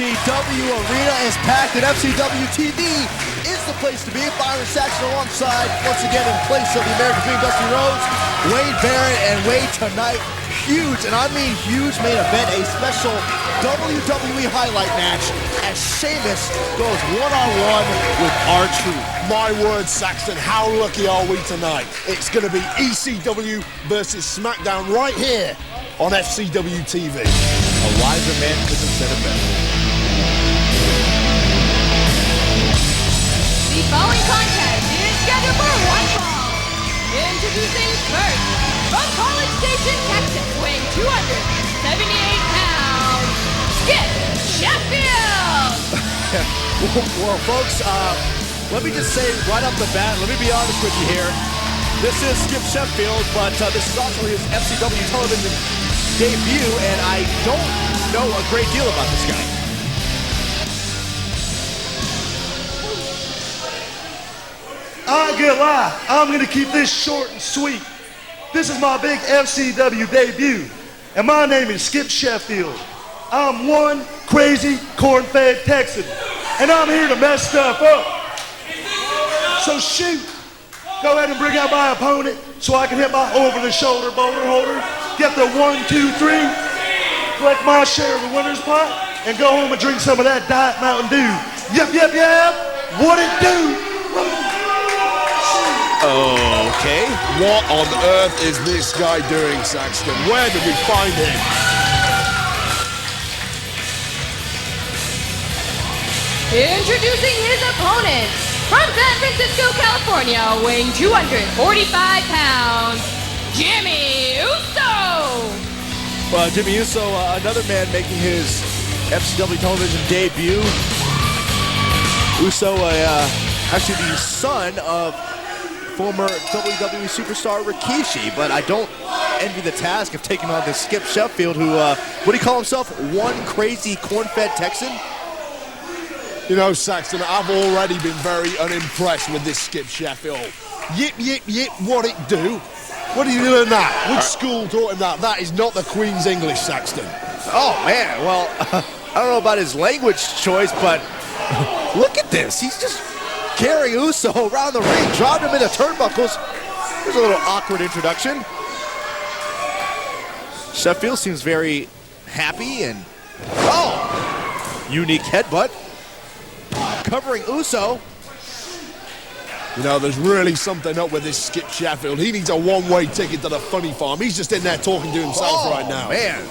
FCW Arena is packed, and FCW TV is the place to be. Byron Saxon alongside, once again in place of the American Dream, Dusty Rhodes, Wade Barrett, and Wade tonight. Huge, and I mean huge main event, a special WWE highlight match as Sheamus goes one-on-one with R-Truth. My word, Saxton, how lucky are we tonight? It's going to be ECW versus SmackDown right here on FCW TV. A wiser man couldn't have said it better. The following contest is scheduled for one fall. Introducing Curt, from College Station, Texas, weighing 278 pounds, Skip Sheffield! Well, folks, let me just say right off the bat, let me be honest with you here. This is Skip Sheffield, but this is also his FCW television debut, and I don't know a great deal about this guy. I ain't gonna lie, I'm gonna keep this short and sweet. This is my big FCW debut, and my name is Skip Sheffield. I'm one crazy corn-fed Texan, and I'm here to mess stuff up. So shoot, go ahead and bring out my opponent so I can hit my over-the-shoulder boulder holder, get the 1, 2, 3, collect my share of the winner's pot, and go home and drink some of that Diet Mountain Dew. Yep, yep, yep, what it do? Okay. What on earth is this guy doing, Saxton? Where did we find him? Introducing his opponent, from San Francisco, California, weighing 245 pounds, Jimmy Uso! Well, Jimmy Uso, another man making his FCW television debut. Uso, actually the son of former WWE superstar Rikishi, but I don't envy the task of taking on this Skip Sheffield, who, what do you call himself? One crazy corn-fed Texan? You know, Saxton, I've already been very unimpressed with this Skip Sheffield. Yip, yip, yip, what it do? What did you learn that? Which school taught him that? That is not the Queen's English, Saxton. Oh, man, well, I don't know about his language choice, but look at this. He's just carrying Uso around the ring, driving him into turnbuckles. Here's a little awkward introduction. Sheffield seems very happy and, oh, unique headbutt. Covering Uso. You know, there's really something up with this Skip Sheffield. He needs a one-way ticket to the funny farm. He's just in there talking to himself right now. Man.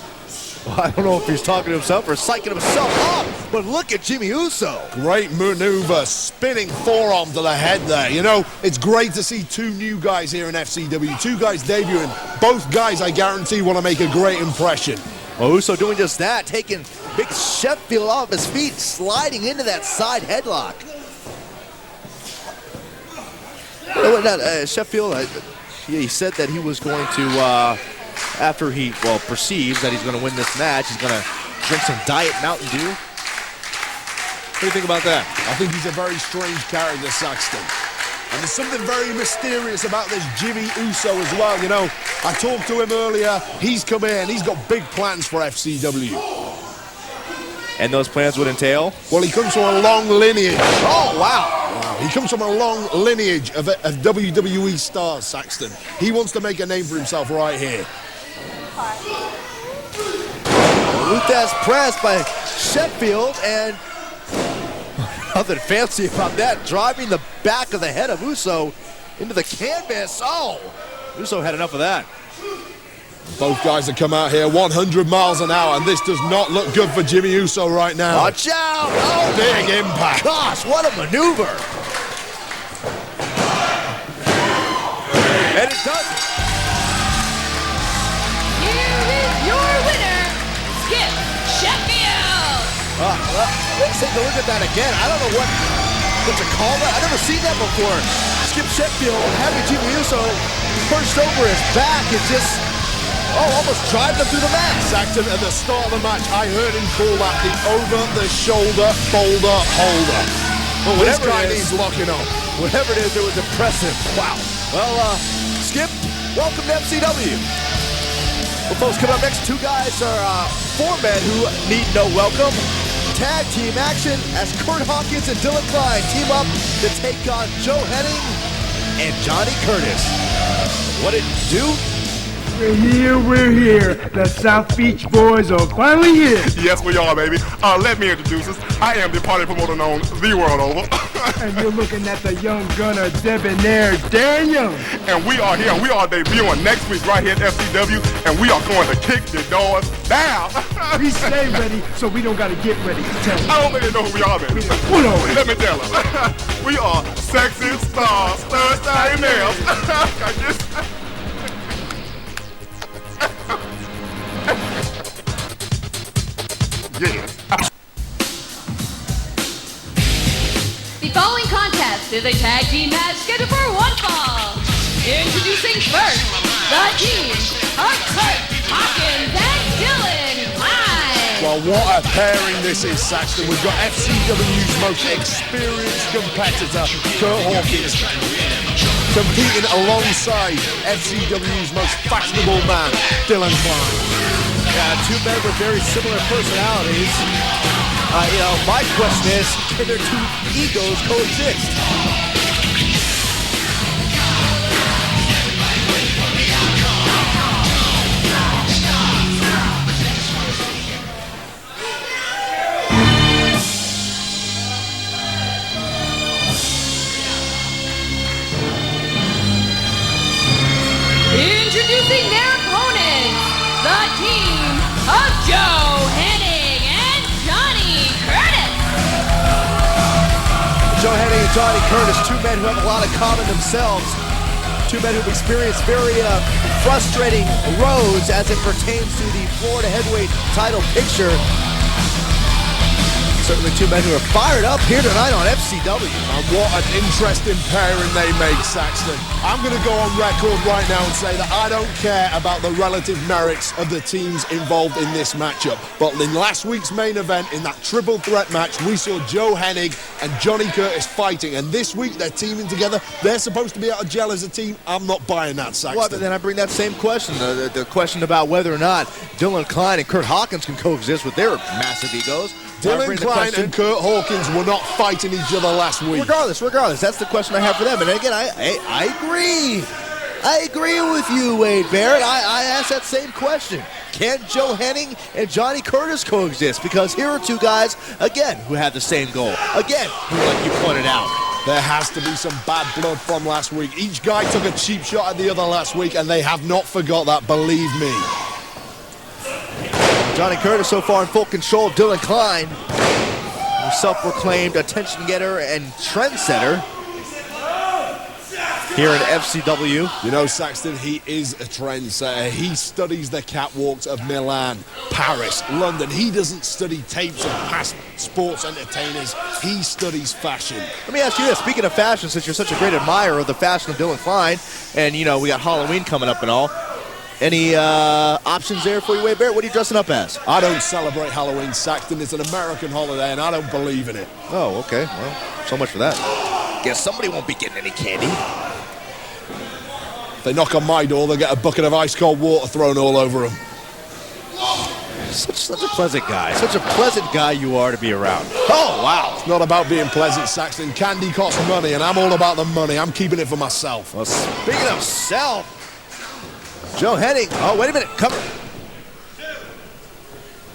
Well, I don't know if he's talking to himself or psyching himself up, but look at Jimmy Uso. Great maneuver, spinning forearm to the head there. You know, it's great to see two new guys here in FCW, two guys debuting. Both guys, I guarantee, want to make a great impression. Well, Uso doing just that, taking big Sheffield off his feet, sliding into that side headlock. Sheffield, he said that he was going to, after he, perceives that he's going to win this match, he's going to drink some Diet Mountain Dew. What do you think about that? I think he's a very strange character, Saxton. And there's something very mysterious about this Jimmy Uso as well. You know, I talked to him earlier. He's come in. He's got big plans for FCW. And those plans would entail? Well, he comes from a long lineage. Oh, wow. He comes from a long lineage of WWE stars, Saxton. He wants to make a name for himself right here. Luthez press by Sheffield, and nothing fancy about that. Driving the back of the head of Uso into the canvas. Oh, Uso had enough of that. Both guys have come out here 100 miles an hour, and this does not look good for Jimmy Uso right now. Watch out! Oh, big impact. Gosh, what a maneuver. And it does. Here is your winner, Skip Sheffield! Let's take a look at that again. I don't know what to call that. I've never seen that before. Skip Sheffield having Jimmy Uso perched over his back and just, almost drive them through the mat. Saxton, at the start of the match, I heard him call that the over-the-shoulder boulder holder. Well, this guy needs locking up. Whatever it is, it was impressive. Wow. Well, Skip, welcome to FCW. Well, folks, coming up next, two guys are four men who need no welcome. tag team action as Curt Hawkins and Dylan Klein team up to take on Joe Hennig and Johnny Curtis. What it do? We're here. The South Beach Boys are finally here. Yes, we are, baby. Let me introduce us. I am the party promoter known the world over. And you're looking at the young gunner, debonair Daniel. And we are here. We are debuting next week right here at FCW, and we are going to kick the doors down. We stay ready, so we don't got to get ready. Tell me. I don't think they know who we are, baby. Hold on. Let me tell them. We are sexy stars, third-time nails. Yes. The following contest is a tag team match scheduled for one fall. Introducing first, the team of Curt, Hawkins, and Dylan Klein. Well, what a pairing this is, Saxton. We've got FCW's most experienced competitor, Curt Hawkins, competing alongside FCW's most fashionable man, Dylan Klein. Yeah, two men with very similar personalities. My question is, can their two egos coexist? Introducing their opponents, the team of Joe Hennig and Johnny Curtis. Joe Hennig and Johnny Curtis, two men who have a lot in common themselves. Two men who've experienced very frustrating roads as it pertains to the Florida heavyweight title picture. Certainly two men who are fired up here tonight on FCW. And what an interesting pairing they make, Saxton. I'm going to go on record right now and say that I don't care about the relative merits of the teams involved in this matchup. But in last week's main event, in that triple threat match, we saw Joe Hennig and Johnny Curtis fighting. And this week, they're teaming together. They're supposed to be able to gel as a team. I'm not buying that, Saxton. Well, then I bring that same question, the question about whether or not Dylan Klein and Curt Hawkins can coexist with their massive egos. Dylan Klein and Curt Hawkins were not fighting each other last week. Regardless, that's the question I have for them. And again, I agree. I agree with you, Wade Barrett. I asked that same question. Can Joe Hennig and Johnny Curtis coexist? Because here are two guys, again, who have the same goal. Again, who, like you pointed out, there has to be some bad blood from last week. Each guy took a cheap shot at the other last week, and they have not forgot that, believe me. Johnny Curtis so far in full control. Dylan Klein, self-proclaimed attention getter and trendsetter here in FCW. You know, Saxton, he is a trendsetter. He studies the catwalks of Milan, Paris, London. He doesn't study tapes of past sports entertainers. He studies fashion. Let me ask you this. Speaking of fashion, since you're such a great admirer of the fashion of Dylan Klein, and, you know, we got Halloween coming up and all, any options there for you, Wade Barrett? What are you dressing up as? I don't celebrate Halloween, Saxton. It's an American holiday, and I don't believe in it. Oh, okay. Well, so much for that. Guess somebody won't be getting any candy. If they knock on my door, they'll get a bucket of ice-cold water thrown all over them. Such a pleasant guy. Such a pleasant guy you are to be around. Oh, wow. It's not about being pleasant, Saxton. Candy costs money, and I'm all about the money. I'm keeping it for myself. Well, speaking of self, Joe Hennig, oh, wait a minute, come.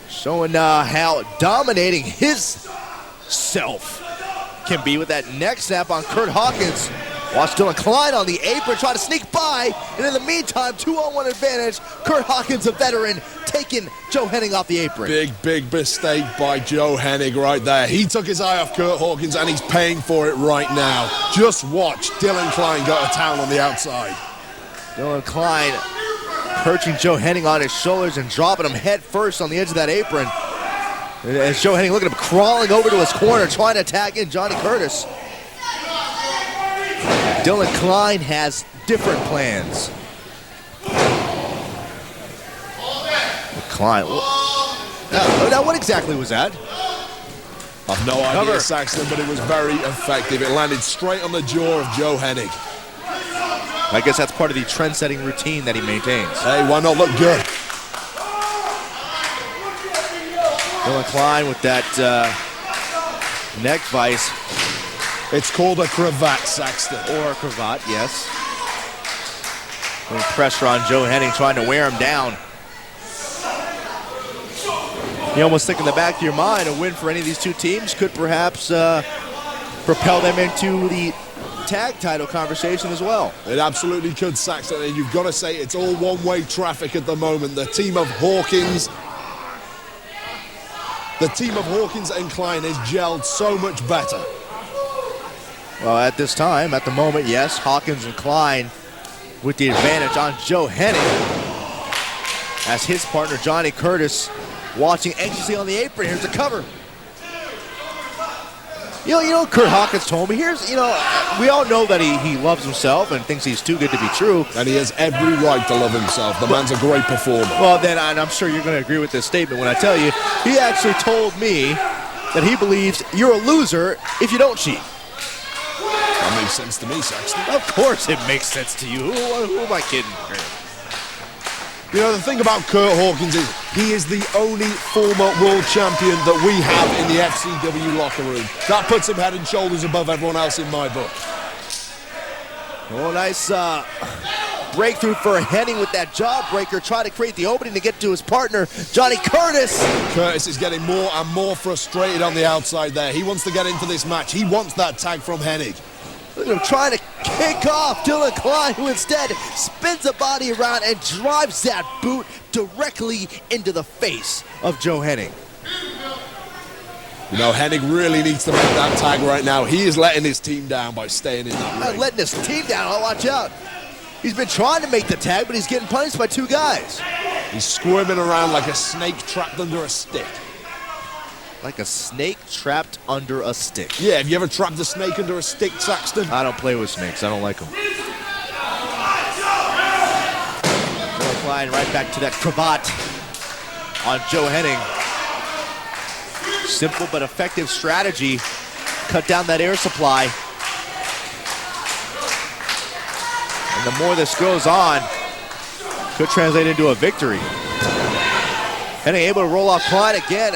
Showing how dominating his self can be with that neck snap on Curt Hawkins. Watch Dylan Klein on the apron, try to sneak by, and in the meantime, 2-on-1 advantage. Curt Hawkins, a veteran, taking Joe Hennig off the apron. Big mistake by Joe Hennig right there. He took his eye off Curt Hawkins, and he's paying for it right now. Just watch Dylan Klein go to town on the outside. Dylan Klein perching Joe Hennig on his shoulders and dropping him head first on the edge of that apron. As Joe Hennig, look at him crawling over to his corner, trying to tag in Johnny Curtis. Dylan Klein has different plans. Klein. Now, what exactly was that? I've no idea, Saxton, but it was very effective. It landed straight on the jaw of Joe Hennig. I guess that's part of the trend-setting routine that he maintains. Hey, why not look good? Klein with that neck vice. It's called a cravat, Saxton. Or a cravat, yes. A little pressure on Joe Hennig trying to wear him down. You almost think in the back of your mind, a win for any of these two teams could perhaps propel them into the tag title conversation as well. It absolutely could, Saxton, and you've got to say it's all one-way traffic at the moment. The team of Hawkins and Klein has gelled so much better. Well, at this time, at the moment, yes, Hawkins and Klein with the advantage on Joe Hennig as his partner Johnny Curtis watching anxiously on the apron. Here's the cover. You know, Curt Hawkins told me, we all know that he loves himself and thinks he's too good to be true. And he has every right to love himself. The man's a great performer. Well, then, and I'm sure you're going to agree with this statement when I tell you, he actually told me that he believes you're a loser if you don't cheat. That makes sense to me, Saxton. Of course it makes sense to you. Who am I kidding here? You know, the thing about Curt Hawkins is he is the only former world champion that we have in the FCW locker room. That puts him head and shoulders above everyone else in my book. Oh, nice breakthrough for Hennig with that jawbreaker, trying to create the opening to get to his partner, Johnny Curtis. Curtis is getting more and more frustrated on the outside there. He wants to get into this match. He wants that tag from Hennig. Look at him trying to kick off Dylan Klein, who instead spins the body around and drives that boot directly into the face of Joe Hennig. You know, Hennig really needs to make that tag right now. He is letting his team down by staying in that ring. Not letting his team down, oh, watch out. He's been trying to make the tag, but he's getting punished by two guys. He's squirming around like a snake trapped under a stick. Like a snake trapped under a stick. Yeah, have you ever trapped a snake under a stick, Saxton? I don't play with snakes. I don't like them. Klein right back to that cravat on Joe Hennig. Simple but effective strategy. Cut down that air supply. And the more this goes on, could translate into a victory. Hennig able to roll off Klein again.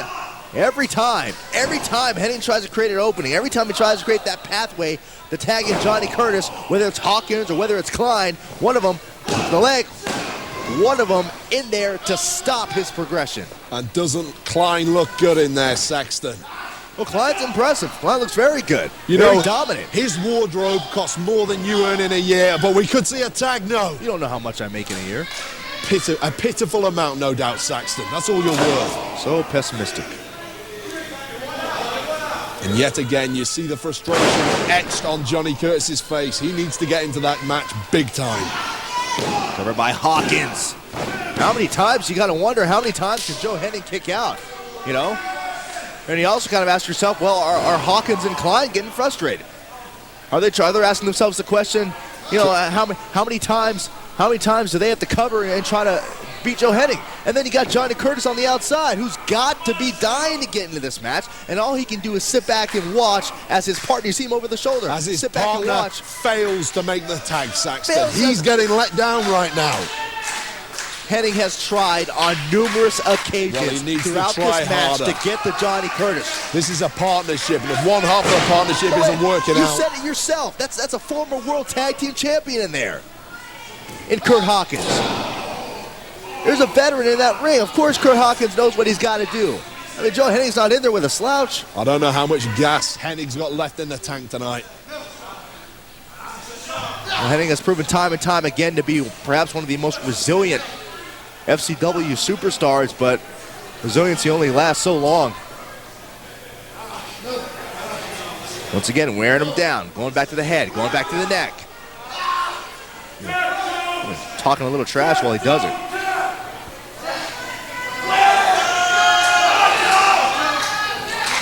Every time Hennig tries to create an opening, every time he tries to create that pathway to tag in Johnny Curtis, whether it's Hawkins or whether it's Klein, one of them, the leg, one of them in there to stop his progression. And doesn't Klein look good in there, Saxton? Well, Klein's impressive. Klein looks very good. Very dominant. His wardrobe costs more than you earn in a year, but we could see a tag, no. You don't know how much I make in a year. A pitiful amount, no doubt, Saxton. That's all you're worth. So pessimistic. And yet again, you see the frustration etched on Johnny Curtis's face. He needs to get into that match big time. Covered by Hawkins. How many times, you got to wonder, how many times can Joe Hennig kick out? You know? And you also kind of ask yourself, well, are Hawkins and Klein getting frustrated? They're asking themselves the question, how many times do they have to cover and try to beat Joe Hennig? And then you got Johnny Curtis on the outside, who's got to be dying to get into this match, and all he can do is sit back and watch as his partner, you see him over the shoulder, as his sit back and partner watch. Fails to make the tag, Saxton. He's getting let down right now. Hennig has tried on numerous occasions throughout this match to get to Johnny Curtis. This is a partnership, and if one half of the partnership isn't working out... You said it yourself. That's a former World Tag Team Champion in there. In Curt Hawkins. There's a veteran in that ring. Of course Curt Hawkins knows what he's got to do. I mean, Joe Hennig's not in there with a slouch. I don't know how much gas Hennig's got left in the tank tonight. Well, Hennig has proven time and time again to be perhaps one of the most resilient FCW superstars, but resiliency only lasts so long. Once again, wearing him down, going back to the head, going back to the neck. Talking a little trash while he does it.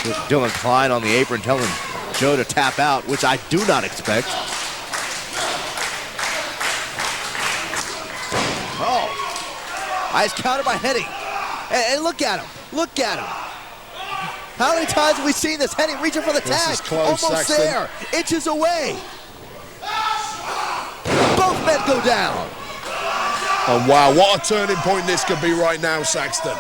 There's Dylan Klein on the apron telling Joe to tap out, which I do not expect. Oh. Nice counter by Hennig. And look at him. Look at him. How many times have we seen this? Hennig reaching for the tag. This is close, almost Saxton. there. Inches away. Both men go down. Oh, wow. What a turning point this could be right now, Saxton.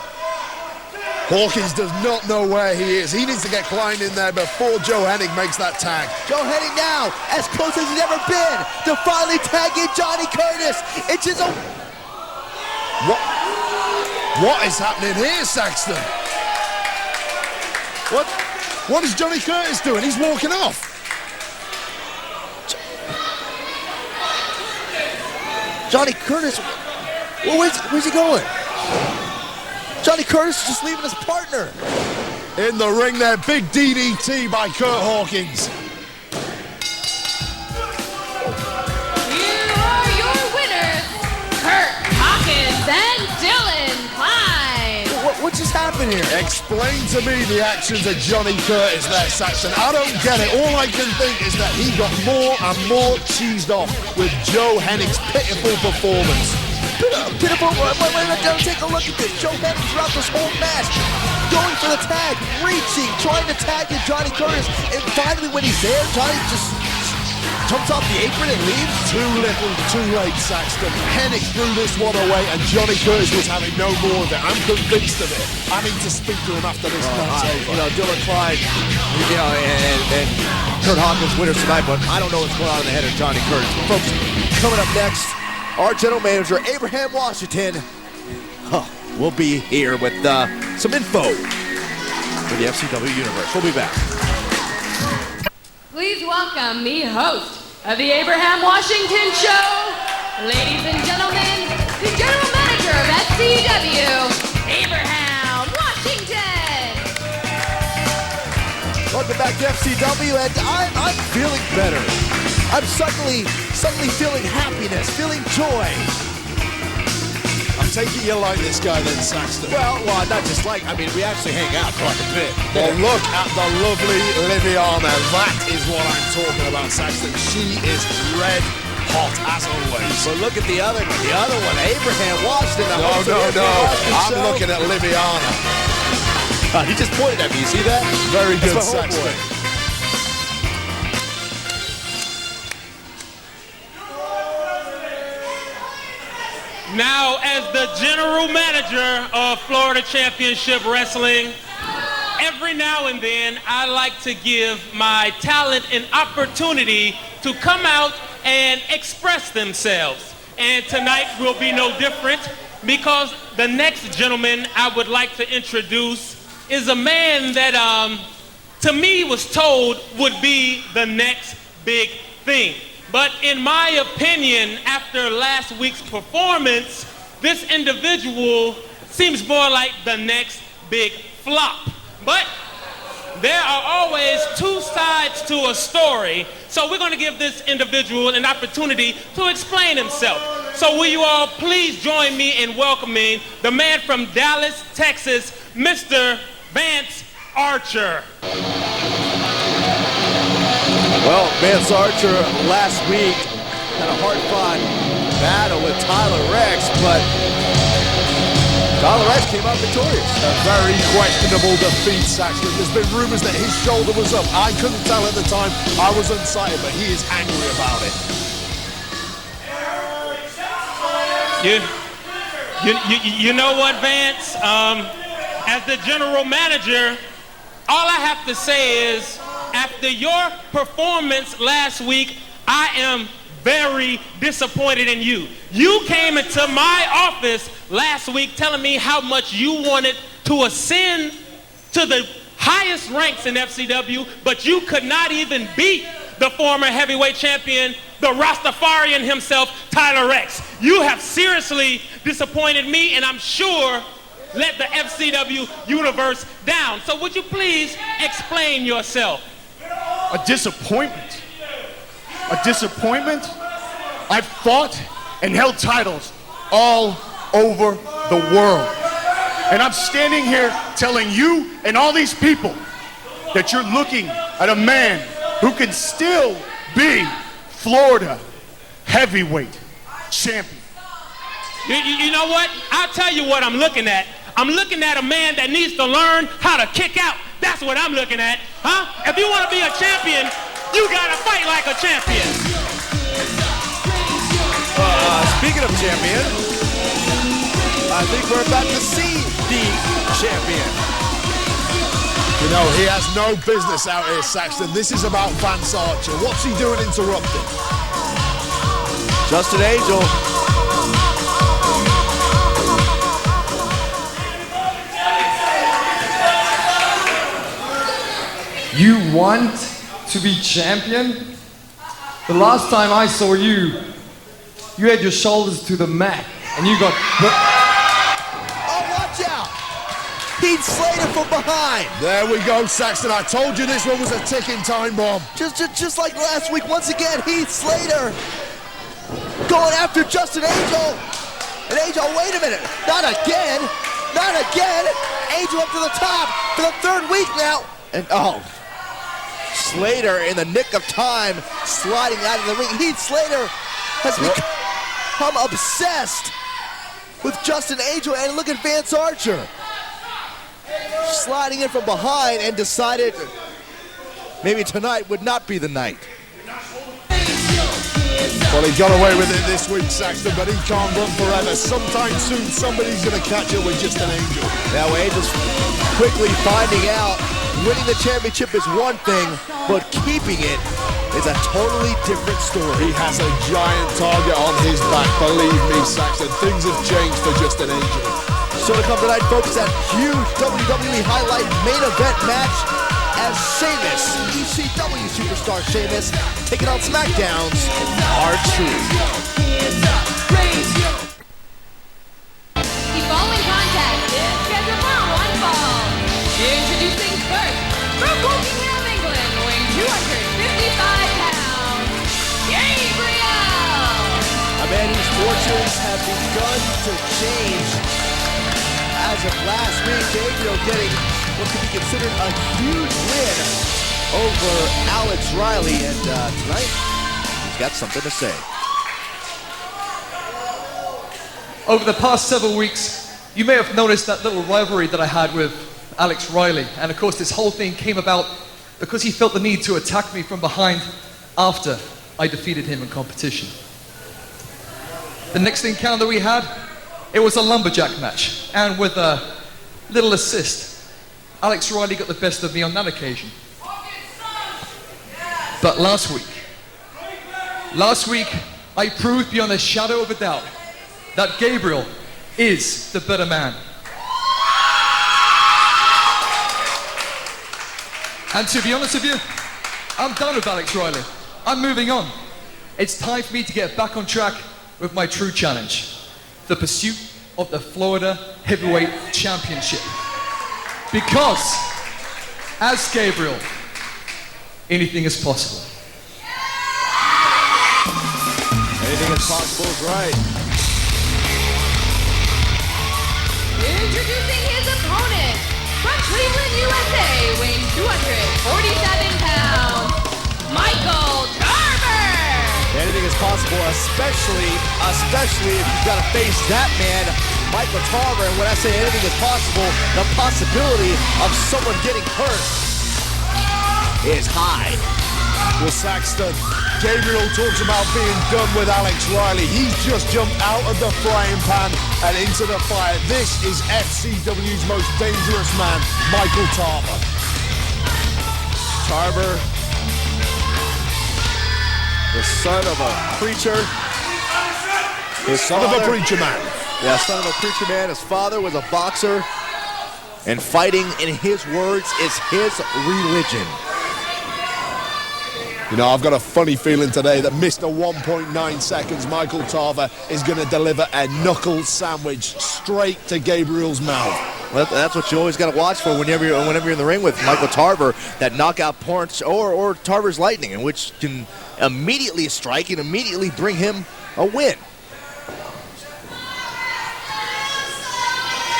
Hawkins does not know where he is. He needs to get Klein in there before Joe Hennig makes that tag. Joe Hennig now, as close as he's ever been to finally tagging Johnny Curtis. It's his own... What is happening here, Saxton? What is Johnny Curtis doing? He's walking off. Johnny Curtis, where's he going? Johnny Curtis is just leaving his partner. In the ring there, big DDT by Curt Hawkins. Here are your winners, Curt Hawkins and Dylan Klein. What just happened here? Explain to me the actions of Johnny Curtis there, Saxton. I don't get it. All I can think is that he got more and more cheesed off with Joe Hennig's pitiful performance. Pitiful, take a look at this. Joe Hennig throughout this whole match, going for the tag, reaching, trying to tag in Johnny Curtis, and finally when he's there, Johnny just jumps off the apron and leaves. Too little, too late, Saxton. Hennig threw this one away, and Johnny Curtis was having no more of it. I'm convinced of it. I need to speak to him after this match over. You know, Dylan Klein, you know, and Curt Hawkins winners tonight, but I don't know what's going on in the head of Johnny Curtis. But folks, coming up next, our general manager, Abraham Washington, will be here with some info for the FCW Universe. We'll be back. Please welcome the host of the Abraham Washington Show, ladies and gentlemen, the general manager of FCW, Abraham Washington. Welcome back to FCW, and I'm feeling better. I'm suddenly feeling happiness, feeling joy. I'm taking you like this guy then, Saxton. Well, not just like, I mean, we actually hang out quite a bit. Well, look at the lovely Liviana. That is what I'm talking about, Saxton. She is red hot, as always. But look at the other one, Abraham Washington. No. I'm looking at Liviana. He just pointed at me, you see that? Very good, Saxton. Now, as the general manager of Florida Championship Wrestling, every now and then I like to give my talent an opportunity to come out and express themselves. And tonight will be no different, because the next gentleman I would like to introduce is a man that to me was told would be the next big thing. But in my opinion, after last week's performance, this individual seems more like the next big flop. But there are always two sides to a story, so we're going to give this individual an opportunity to explain himself. So will you all please join me in welcoming the man from Dallas, Texas, Mr. Vance Archer. Well, Vance Archer last week had a hard-fought battle with Tyler Rex, but Tyler Rex came out victorious. A very questionable defeat, Saxton. There's been rumors that his shoulder was up. I couldn't tell at the time. I was unsighted, but he is angry about it. You know what, Vance? As the general manager, all I have to say is, after your performance last week, I am very disappointed in you. You came into my office last week telling me how much you wanted to ascend to the highest ranks in FCW, but you could not even beat the former heavyweight champion, the Rastafarian himself, Tyler Rex. You have seriously disappointed me, and I'm sure let the FCW universe down. So would you please explain yourself? A disappointment? A disappointment? I've fought and held titles all over the world. And I'm standing here telling you and all these people that you're looking at a man who can still be Florida heavyweight champion. You know what? I'll tell you what I'm looking at. I'm looking at a man that needs to learn how to kick out. That's what I'm looking at, huh? If you want to be a champion, you gotta fight like a champion. Speaking of champion, I think we're about to see the champion. You know, he has no business out here, Saxton. This is about Vance Archer. What's he doing interrupting? Justin Angel. You want to be champion? The last time I saw you, you had your shoulders to the mat, and you got... Oh, watch out! Heath Slater from behind. There we go, Saxton. I told you this one was a ticking time bomb. Just like last week, once again, Heath Slater going after Justin Angel. And Angel, wait a minute, not again, not again. Angel up to the top for the third week now. And oh, Slater in the nick of time, sliding out of the ring. Heath Slater has become obsessed with Justin Angel, and look at Vance Archer. Sliding in from behind and decided maybe tonight would not be the night. Well, he got away with it this week, Saxton, but he can't run forever. Sometime soon, somebody's going to catch it with just an Angel. Now Angel's quickly finding out winning the championship is one thing, but keeping it is a totally different story. He has a giant target on his back, believe me, Saxton. Things have changed for just an Angel. So to come tonight, folks, that huge WWE highlight main event match as Sheamus, ECW superstar Sheamus, taking on SmackDown's R-Truth. The following contest is scheduled for one fall. Introducing Curt from Wokingham, England, weighing 255 pounds, Gabriel. A man whose fortunes have begun to change. As of last week, Gabriel getting what could be considered a huge win over Alex Riley, and tonight he's got something to say. Over the past several weeks, you may have noticed that little rivalry that I had with Alex Riley. And of course, this whole thing came about because he felt the need to attack me from behind after I defeated him in competition. The next encounter we had, it was a lumberjack match. And with a little assist, Alex Riley got the best of me on that occasion. But last week, I proved beyond a shadow of a doubt that Gabriel is the better man. And to be honest with you, I'm done with Alex Riley. I'm moving on. It's time for me to get back on track with my true challenge, the pursuit of the Florida Heavyweight Championship. Because, as Gabriel, anything is possible. Anything is possible is right. Introducing his opponent from Cleveland, USA, weighing 247 pounds, Michael Tarver. Anything is possible, especially if you've got to face that man, Michael Tarver. And when I say anything is possible, the possibility of someone getting hurt is high. Well, Saxton, Gabriel talks about being done with Alex Riley. He's just jumped out of the frying pan and into the fire. This is FCW's most dangerous man, Michael Tarver. Tarver, the son of a preacher. His Son of a preacher man. Yeah, son of a preacher man. His father was a boxer, and fighting, in his words, is his religion. You know, I've got a funny feeling today that Mr. 1.9 seconds, Michael Tarver, is going to deliver a knuckle sandwich straight to Gabriel's mouth. Well, that's what you always got to watch for whenever you're in the ring with Michael Tarver, that knockout punch or Tarver's lightning, in which can immediately strike and immediately bring him a win.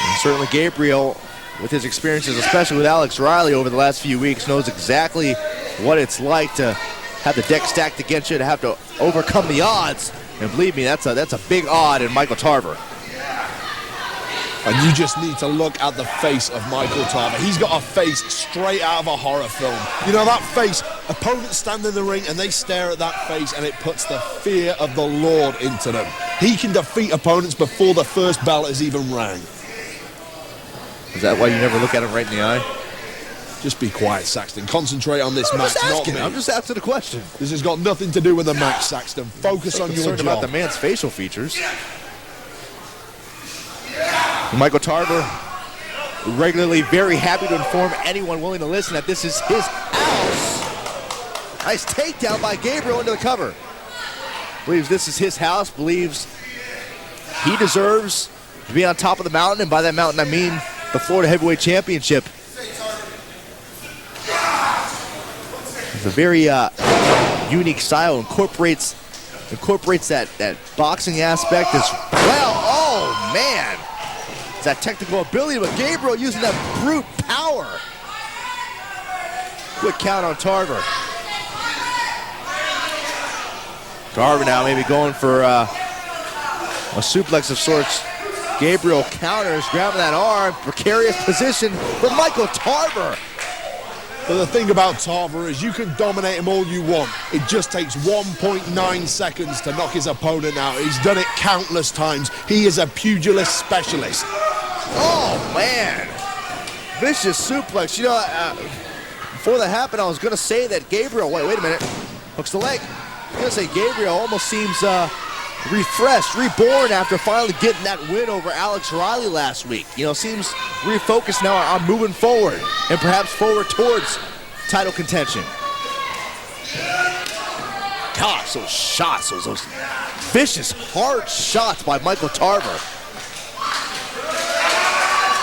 And certainly Gabriel, with his experiences, especially with Alex Riley over the last few weeks, knows exactly what it's like to have the deck stacked against you, to have to overcome the odds. And believe me, that's a big odd in Michael Tarver. And you just need to look at the face of Michael Tarver. He's got a face straight out of a horror film. You know, that face, opponents stand in the ring and they stare at that face and it puts the fear of the Lord into them. He can defeat opponents before the first bell has even rang. Is that why you never look at him right in the eye? Just be quiet, Saxton. Concentrate on this match, not me. I'm just asking a question. This has got nothing to do with the match, Saxton. Focus on your job. About the man's facial features. Michael Tarver regularly very happy to inform anyone willing to listen that this is his house. Nice takedown by Gabriel into the cover. Believes this is his house, believes he deserves to be on top of the mountain, and by that mountain I mean the Florida Heavyweight Championship. It's a very unique style, incorporates that boxing aspect as well. Oh man, it's that technical ability, but Gabriel using that brute power. Quick count on Tarver. Tarver now maybe going for a suplex of sorts. Gabriel counters, grabbing that arm, precarious position for Michael Tarver. But the thing about Tarver is you can dominate him all you want. It just takes 1.9 seconds to knock his opponent out. He's done it countless times. He is a pugilist specialist. Oh, man. Vicious suplex. You know, before that happened, I was going to say that Gabriel, wait a minute, hooks the leg. I was going to say Gabriel almost seems refreshed, reborn after finally getting that win over Alex Riley last week. You know, seems refocused now on moving forward and perhaps forward towards title contention. Gosh, those shots, those vicious, hard shots by Michael Tarver.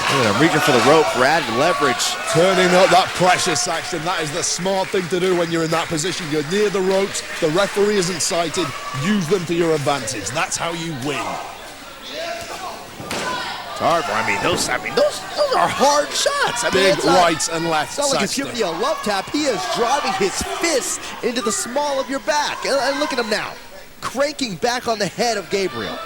I'm reaching for the rope for added leverage. Turning up that pressure, Saxton. That is the smart thing to do when you're in that position. You're near the ropes, the referee isn't sighted. Use them to your advantage. That's how you win. Tarver, those are hard shots. Big rights and lefts. It's not like he's giving you a love tap. He is driving his fist into the small of your back. And look at him now, cranking back on the head of Gabriel.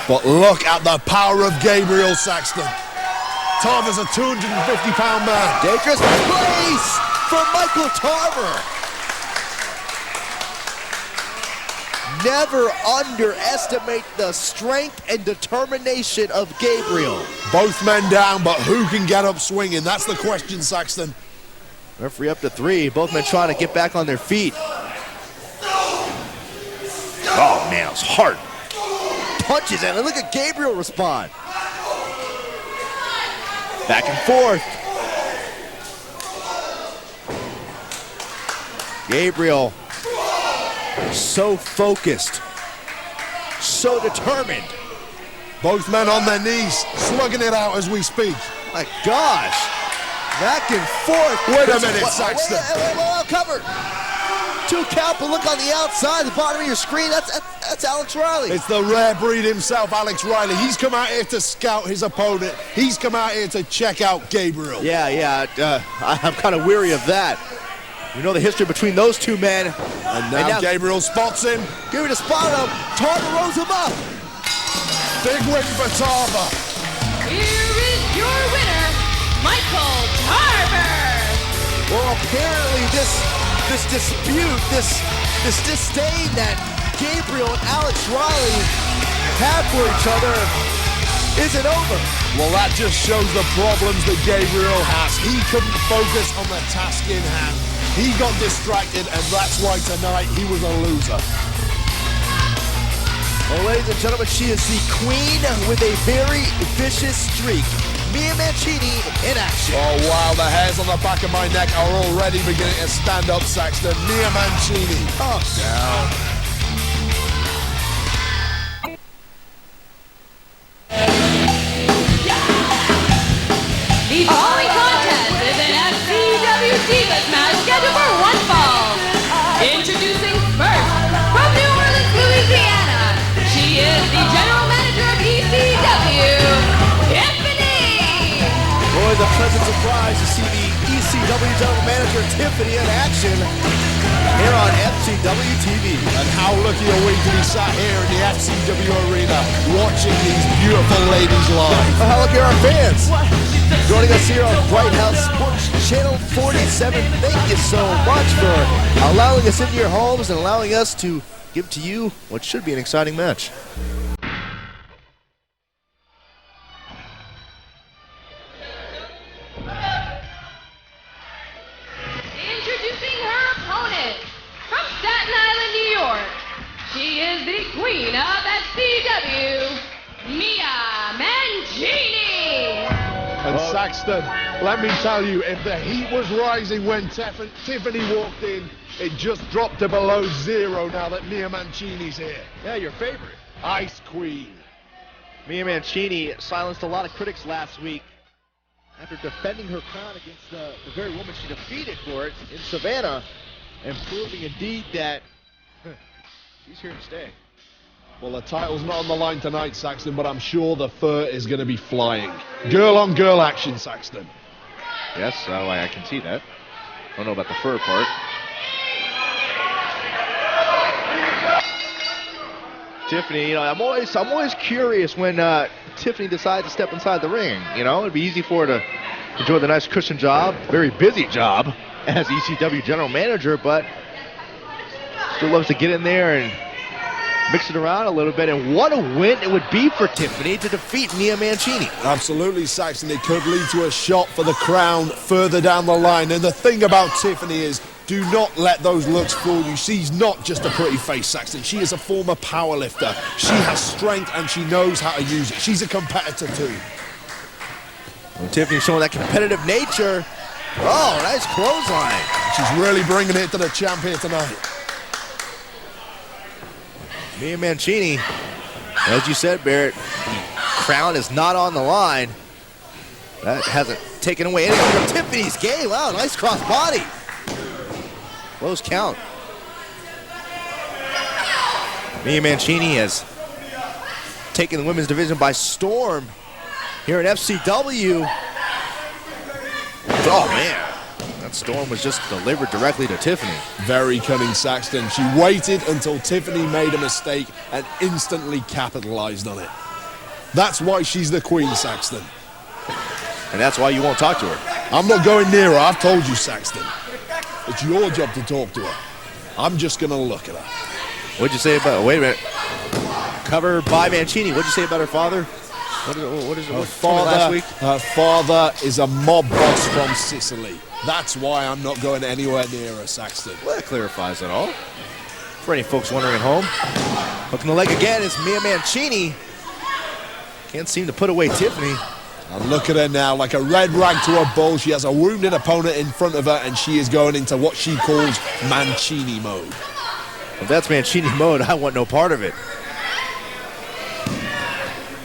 But look at the power of Gabriel, Saxton. Tarver's a 250-pound man. Dangerous place for Michael Tarver. Never underestimate the strength and determination of Gabriel. Both men down, but who can get up swinging? That's the question, Saxton. Referee up to 3. Both men trying to get back on their feet. Oh, man, it was hard. Punches, and look at Gabriel respond. Back and forth. Gabriel, so focused, so determined. Both men on their knees, slugging it out as we speak. My gosh, back and forth. Wait a minute, Saxton. Wait, covered. 2 count, but look on the outside, the bottom of your screen, that's Alex Riley. It's the rare breed himself, Alex Riley. He's come out here to scout his opponent. He's come out here to check out Gabriel. Yeah, I'm kind of weary of that. We know the history between those two men. And now Gabriel spots him. Give it a spot him. Tarver rolls him up. Big win for Tarver. Here is your winner, Michael Tarver. Well, apparently this dispute, this disdain that Gabriel and Alex Riley have for each other isn't over. Well, that just shows the problems that Gabriel has. He couldn't focus on the task in hand. He got distracted, and that's why tonight he was a loser. Well, ladies and gentlemen, she is the queen with a very vicious streak. Mia Mancini in action. Oh, wow, the hairs on the back of my neck are already beginning to stand up, Saxton. Mia Mancini. Calm down. The following contest is an FCW Divas match scheduled for 1 fall. Introducing first, from New Orleans, Louisiana, she is the general manager of ECW, Tiffany. Boy, a pleasant surprise to see the ECW general manager Tiffany in action here on FCW TV. And how lucky are we to be sat here in the FCW arena watching these beautiful ladies live. How lucky are our fans? Joining us here on Bright House Sports Channel 47. Thank you so much for allowing us into your homes and allowing us to give to you what should be an exciting match. Saxton, let me tell you, if the heat was rising when Tiffany walked in, it just dropped to below 0 now that Mia Mancini's here. Yeah, your favorite. Ice Queen. Mia Mancini silenced a lot of critics last week after defending her crown against the very woman she defeated for it in Savannah, and proving indeed that she's here to stay. Well, the title's not on the line tonight, Saxton, but I'm sure the fur is going to be flying. Girl-on-girl action, Saxton. Yes, I can see that. I don't know about the fur part. Tiffany, you know, I'm always curious when Tiffany decides to step inside the ring. You know, it'd be easy for her to enjoy the nice cushion job, very busy job as ECW general manager, but still loves to get in there and mix it around a little bit. And what a win it would be for Tiffany to defeat Mia Mancini. Absolutely, Saxton. It could lead to a shot for the crown further down the line. And the thing about Tiffany is, do not let those looks fool you. She's not just a pretty face, Saxton. She is a former powerlifter. She has strength and she knows how to use it. She's a competitor too. Well, Tiffany's showing that competitive nature. Oh, nice clothesline. She's really bringing it to the champ here tonight. Mia Mancini, as you said, Barrett, the crown is not on the line. That hasn't taken away anything from Tiffany's game. Wow, nice cross body. Close count. Mia Mancini has taken the women's division by storm here at FCW. Oh, man. That storm was just delivered directly to Tiffany. Very cunning, Saxton. She waited until Tiffany made a mistake and instantly capitalized on it. That's why she's the queen, Saxton. And that's why you won't talk to her. I'm not going near her. I've told you, Saxton. It's your job to talk to her. I'm just going to look at her. What'd you say about, wait a minute. Cover by Mancini. What'd you say about her father? What is it? Her father is a mob boss from Sicily. That's why I'm not going anywhere near her, Saxton. Well, that clarifies it all. For any folks wondering at home. Hooking the leg again is Mia Mancini. Can't seem to put away Tiffany. And look at her now, like a red rag to her bull. She has a wounded opponent in front of her, and she is going into what she calls Mancini mode. If that's Mancini mode, I want no part of it.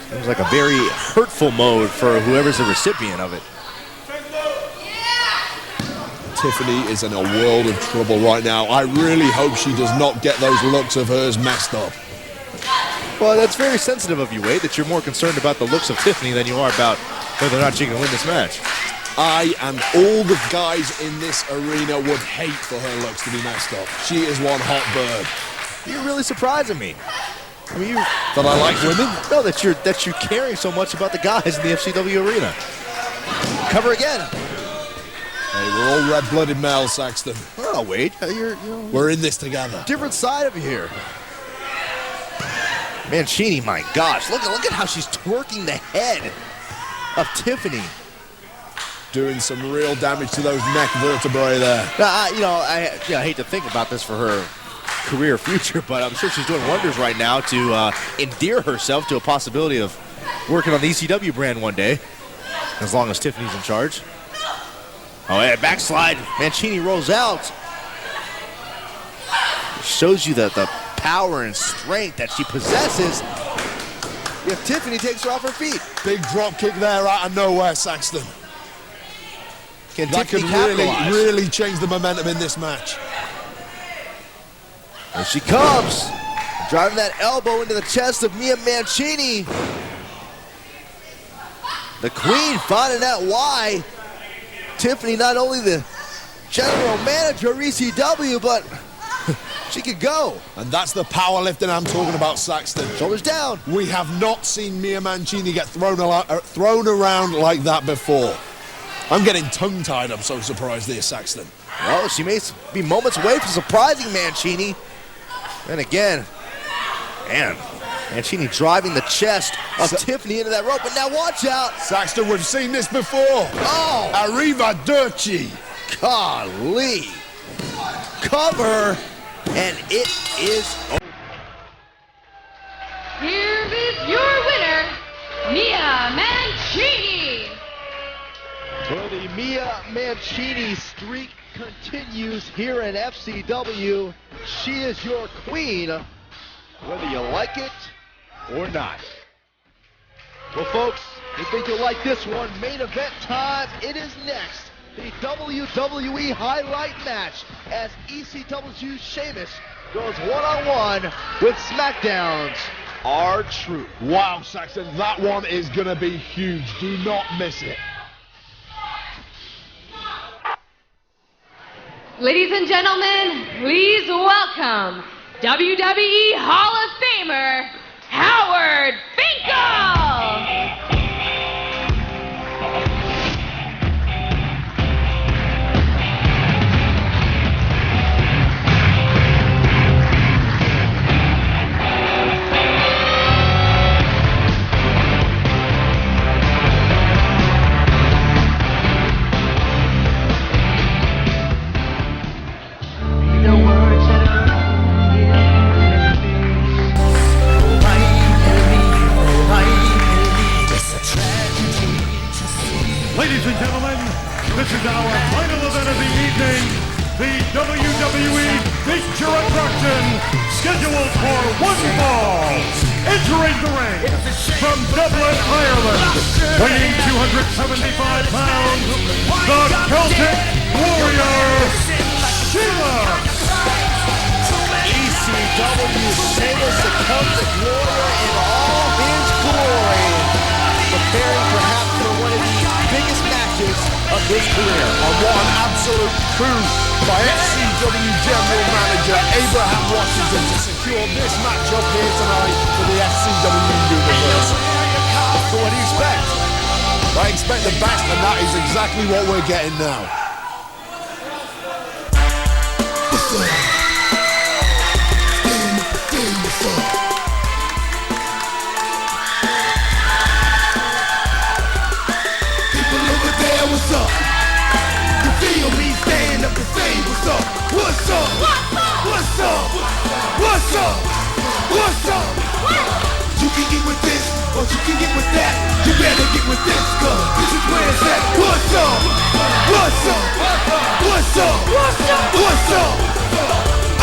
Seems like a very hurtful mode for whoever's the recipient of it. Tiffany is in a world of trouble right now. I really hope she does not get those looks of hers messed up. Well, that's very sensitive of you, Wade, that you're more concerned about the looks of Tiffany than you are about whether or not she can win this match. I and all the guys in this arena would hate for her looks to be messed up. She is one hot bird. You're really surprising me. I mean, that I like women? No, that you're caring so much about the guys in the FCW arena. Cover again. Hey, we're all red-blooded males, Saxton. Oh, Wade, we're in this together. Different side of you here. Mancini, my gosh, look at how she's twerking the head of Tiffany. Doing some real damage to those neck vertebrae there. I hate to think about this for her career future, but I'm sure she's doing wonders right now to endear herself to a possibility of working on the ECW brand one day, as long as Tiffany's in charge. Oh, yeah, backslide. Mancini rolls out. Shows you the power and strength that she possesses if Tiffany takes her off her feet. Big drop kick there out of nowhere, Saxton. That could really change the momentum in this match. Here she comes. Driving that elbow into the chest of Mia Mancini. The Queen finding out why Tiffany, not only the general manager of ECW, but she could go. And that's the powerlifting I'm talking about, Saxton. Shoulders down. We have not seen Mia Mancini get thrown around like that before. I'm getting tongue-tied. I'm so surprised there, Saxton. Well, she may be moments away from surprising Mancini. And again, man, Mancini driving the chest of Tiffany into that rope. But now watch out. Saxton, we've seen this before. Oh. Arrivederci. Golly. Cover. And it is over. Here is your winner, Mia Mancini. Giulia Mancini's streak continues here in FCW. She is your queen, whether you like it or not. Well, folks, we think you'll like this one. Main event time. It is next. The WWE highlight match as ECW's Sheamus goes one-on-one with SmackDown's R-Truth. Wow, Saxon, that one is going to be huge. Do not miss it. Ladies and gentlemen, please welcome WWE Hall of Famer, Howard Finkel! Ladies and gentlemen, this is our final event of the evening, the WWE Feature Attraction, scheduled for one fall. Entering the ring from Dublin, Ireland, weighing 275 pounds, the Celtic Warrior, Sheamus. ECW Sheamus, the Celtic Warrior in all his glory, preparing perhaps for one of the biggest matches of his career. And what an absolute coup by FCW General Manager Abraham Washington to secure this matchup here tonight for the FCW Universe. So what do you expect? I expect the best, and that is exactly what we're getting now. What's up? What's up? What's up? You feel me? Stand up and say what's up? What's up? What's up? What's up? What's up? You can get with this, or you can get with that. You better get with this, cause this is where it's at. What's up? What's up? What's up? What's up? What's up?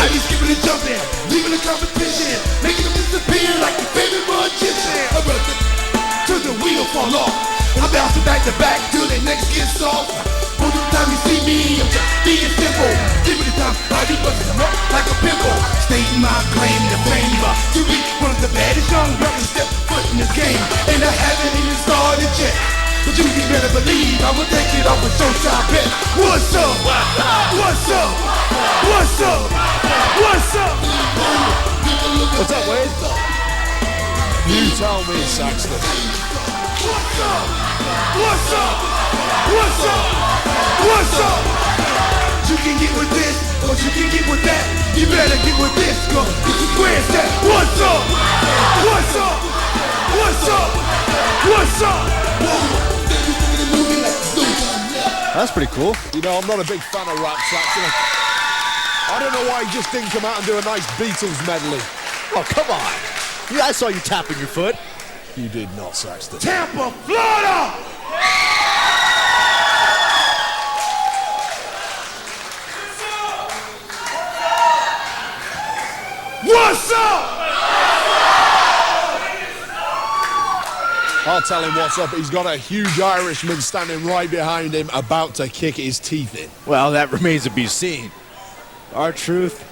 I be skipping and jumping, leaving the competition, making them disappear like your favorite magician. I run till the wheel fall off. I'm bouncing back to back till the next gets soft. Most of the time you see me, I'm just being simple. Give me the time, I be busting them up like a pimple. Stating my claim to fame to be one of the baddest young brothers step foot in this game. And I haven't even started yet, but you can better believe I will take it off with Showtime Bet. What's up? What's up? What's up? What's up? What's up, Wade? You tell me, Saxton. What's up? What's up? What's up? What's up? You can get with this, or you can get with that. You better get with this, cause this is where it's at. What's up? What's up? What's up? What's up? That's pretty cool. You know, I'm not a big fan of rap, Saxton. I don't know why he just didn't come out and do a nice Beatles medley. Oh, come on. Yeah, I saw you tapping your foot. You did not, Saxton. Tampa, Florida! What's up? I'll tell him what's up. He's got a huge Irishman standing right behind him, about to kick his teeth in. Well, that remains to be seen. R-Truth.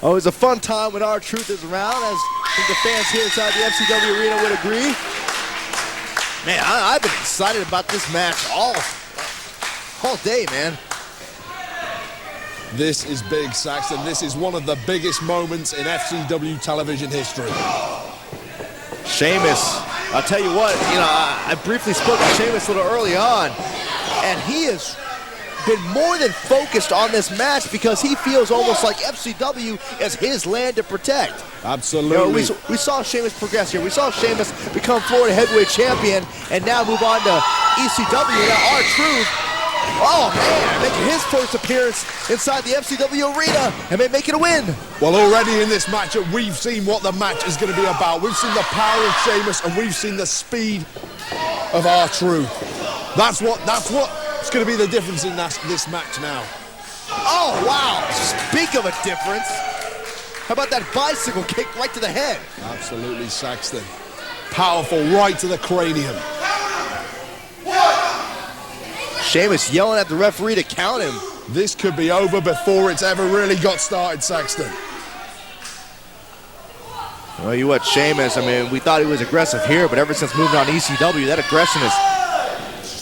Always a fun time when R-Truth is around, as I think the fans here inside the FCW arena would agree. Man, I've been excited about this match all day, man. This is big, Saxton. This is one of the biggest moments in FCW television history. Sheamus, I'll tell you what, you know, I briefly spoke to Sheamus a little early on, and he has been more than focused on this match because he feels almost like FCW is his land to protect. Absolutely. You know, we saw Sheamus progress here. We saw Sheamus become Florida heavyweight champion and now move on to ECW. Now R-Truth, oh man, making his first appearance inside the FCW arena and may make it a win. Well, already in this matchup, we've seen what the match is going to be about. We've seen the power of Sheamus and we've seen the speed of R-Truth. That's what It's going to be the difference in this match now. Oh, wow. Speak of a difference. How about that bicycle kick right to the head? Absolutely, Saxton. Powerful, right to the cranium. Sheamus yelling at the referee to count him. This could be over before it's ever really got started, Saxton. Well, you what, Sheamus, I mean, we thought he was aggressive here, but ever since moving on ECW, that aggression has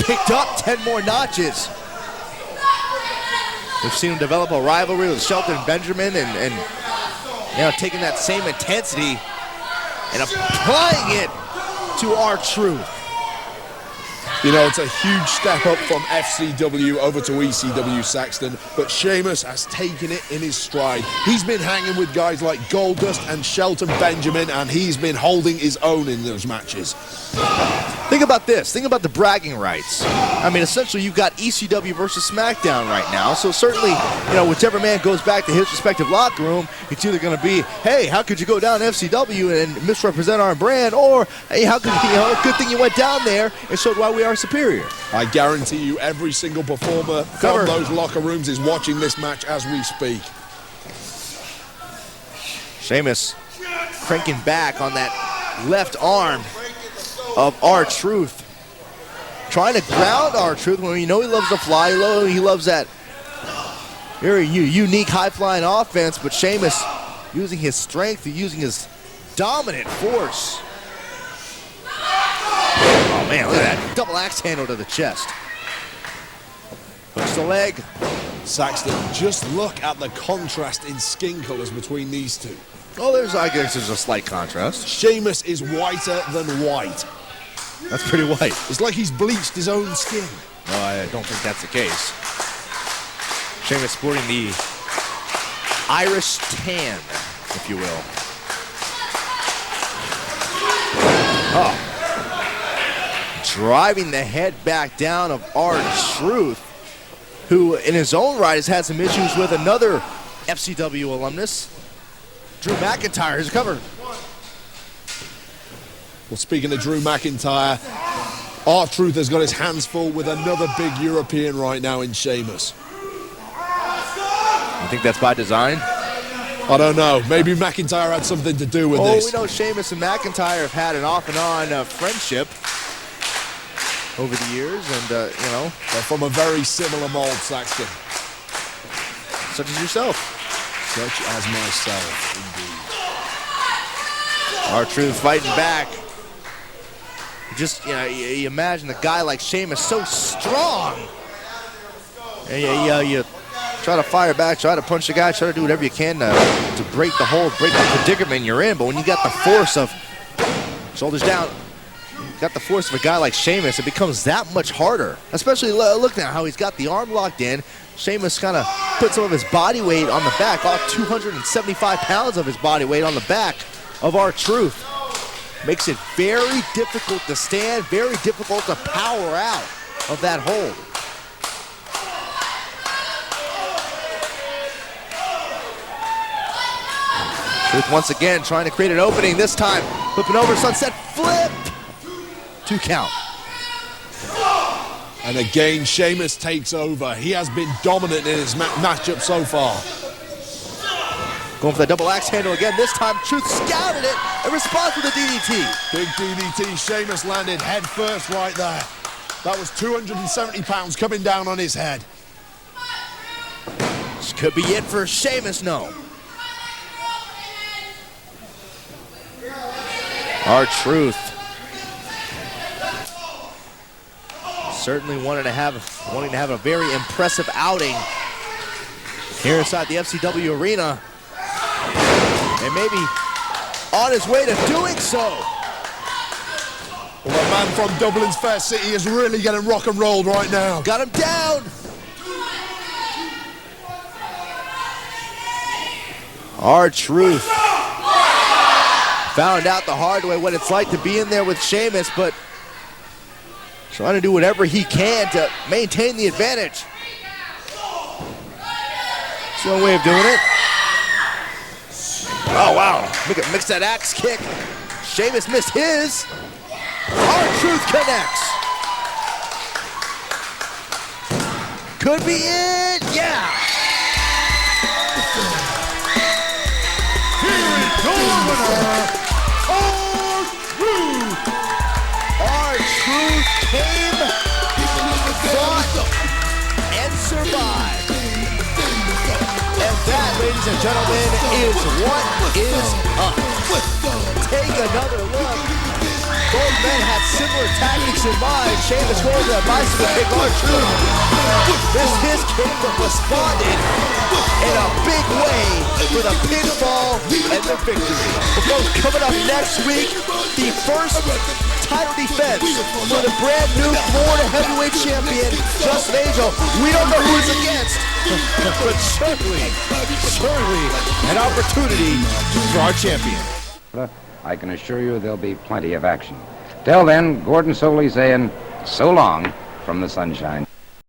picked up 10 more notches. We've seen him develop a rivalry with Shelton Benjamin and you know, taking that same intensity and applying it to R-Truth. You know, it's a huge step up from FCW over to ECW, Saxton, but Sheamus has taken it in his stride. He's been hanging with guys like Goldust and Shelton Benjamin, and he's been holding his own in those matches. Think about this. Think about the bragging rights. I mean, essentially, you've got ECW versus SmackDown right now. So certainly, you know, whichever man goes back to his respective locker room, it's either going to be, hey, how could you go down to FCW and misrepresent our brand? Or, hey, how could you know, good thing you went down there and showed why we are superior. I guarantee you every single performer from those locker rooms is watching this match as we speak. Sheamus cranking back on that left arm of R-Truth. Trying to ground R-Truth when you know he loves to fly low. He loves that very unique high-flying offense, but Sheamus using his strength, using his dominant force. Oh man, look at that double axe handle to the chest. Hooks the leg. Saxton, just look at the contrast in skin colors between these two. Oh, I guess there's a slight contrast. Sheamus is whiter than white. That's pretty white. It's like he's bleached his own skin. No, I don't think that's the case. Sheamus sporting the Irish tan, if you will. Oh. Driving the head back down of R-Truth, who in his own right has had some issues with another FCW alumnus, Drew McIntyre. He's covered. Well, speaking of Drew McIntyre, R-Truth has got his hands full with another big European right now in Sheamus. You think that's by design? I don't know. Maybe McIntyre had something to do with this. Oh, we know Sheamus and McIntyre have had an off and on friendship over the years, and, you know. They're from a very similar mold, Saxton. Such as yourself. Such as myself, indeed. R-Truth fighting back. Just, you know, you imagine a guy like Sheamus so strong. And you try to fire back, try to punch the guy, try to do whatever you can to break the hold, break the predicament you're in. But when you got the force of shoulders down, got the force of a guy like Sheamus, it becomes that much harder. Especially looking at how he's got the arm locked in. Sheamus kind of put some of his body weight on the back, all 275 pounds of his body weight on the back of R-Truth. Makes it very difficult to stand, very difficult to power out of that hold. Truth once again trying to create an opening, this time flipping over, sunset flip. 2 count. And again, Sheamus takes over. He has been dominant in his matchup so far. Going for that double axe handle again. This time, Truth scouted it and responds with a DDT. Big DDT. Sheamus landed head first right there. That was 270 pounds coming down on his head. This could be it for Sheamus, no. R-Truth. Certainly wanting to have a very impressive outing here inside the FCW arena. And maybe on his way to doing so. Well, the man from Dublin's Fair City is really getting rock and rolled right now. Got him down. R-Truth found out the hard way what it's like to be in there with Sheamus, but trying to do whatever he can to maintain the advantage. It's no way of doing it. Oh, wow. Mix that axe kick. Sheamus missed his. R-Truth connects. Could be it. Yeah. Here is your winner, R-Truth. R-Truth came, fought, and survived. And that, ladies and gentlemen, is what is up. Take another look. Both men had similar tactics in mind. Sheamus going to the bicycle kick R-Truth. His kingdom responded in a big way for the pinfall and the victory. But folks, coming up next week, the first title defense for the brand new Florida heavyweight champion, Justin Angel. We don't know who it's against, but certainly an opportunity for our champion. I can assure you there'll be plenty of action. Till then, Gordon Soley saying so long from the sunshine.